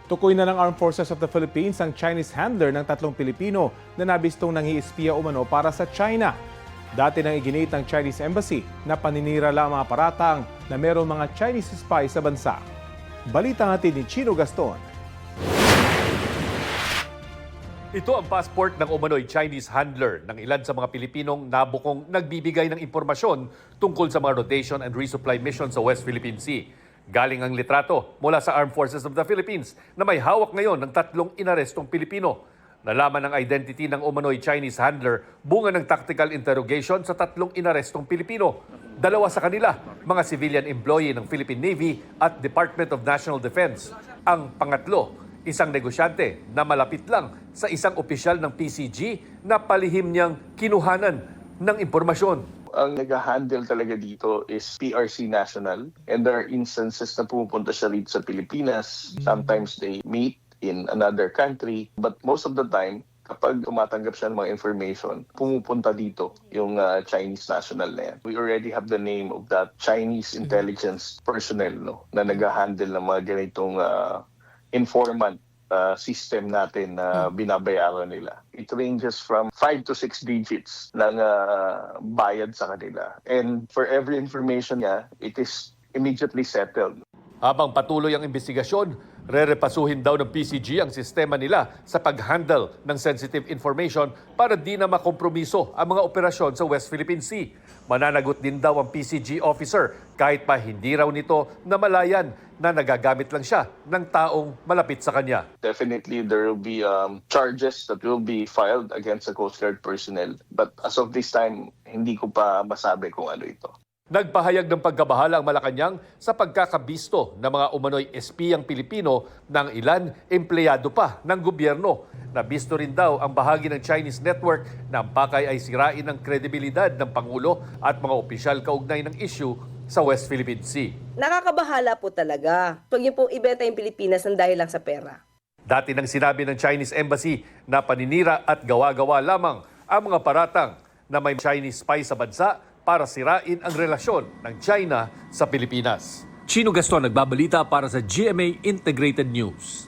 Tukoy na ng Armed Forces of the Philippines ang Chinese handler ng 3 Pilipino na nabistong nanghiispiya umano para sa China. Dati nang iginit ng Chinese Embassy na paninira lang ang mga paratang na mayroong mga Chinese spy sa bansa. Balita natin ni Chino Gaston. Ito ang passport ng umano'y Chinese handler ng ilan sa mga Pilipinong nabukong nagbibigay ng impormasyon tungkol sa mga rotation and resupply mission sa West Philippine Sea. Galing ang litrato mula sa Armed Forces of the Philippines na may hawak ngayon ng 3 inarestong Pilipino. Nalaman ang identity ng umano'y Chinese handler bunga ng tactical interrogation sa 3 inarestong Pilipino. 2 sa kanila, mga civilian employee ng Philippine Navy at Department of National Defense. Ang pangatlo, isang negosyante na malapit lang sa isang opisyal ng PCG na palihim niyang kinuhanan ng impormasyon. Ang nag-handle talaga dito is PRC National, and there are instances na pumupunta siya rito sa Pilipinas. Sometimes they meet in another country, but most of the time, kapag tumatanggap siya ng mga information, pumupunta dito yung Chinese national na yan. We already have the name of that Chinese intelligence personnel na nag-handle ng mga ganitong informant system natin na binabayaran nila. It ranges from 5 to 6 digits ng bayad sa kanila. And for every information niya, it is immediately settled. Habang patuloy ang investigasyon, rerepasuhin daw ng PCG ang sistema nila sa pag-handle ng sensitive information para di na makompromiso ang mga operasyon sa West Philippine Sea. Mananagot din daw ang PCG officer kahit pa hindi raw nito namalayan na nagagamit lang siya ng taong malapit sa kanya. Definitely there will be charges that will be filed against the Coast Guard personnel. But as of this time, hindi ko pa masabi kung ano ito. Nagpahayag ng pagkabahala ang Malacanang sa pagkakabisto ng mga umano'y espiyang Pilipino ng ilan empleyado pa ng gobyerno. Nabisto rin daw ang bahagi ng Chinese network na ang pakay ay sirain ang kredibilidad ng Pangulo at mga opisyal kaugnay ng issue sa West Philippine Sea. Nakakabahala po talaga. Huwag niyo pong ibenta yung Pilipinas ng dahil lang sa pera. Dati nang sinabi ng Chinese Embassy na paninira at gawa-gawa lamang ang mga paratang na may Chinese spy sa bansa para sirain ang relasyon ng China sa Pilipinas. Chino Gaston nagbabalita para sa GMA Integrated News.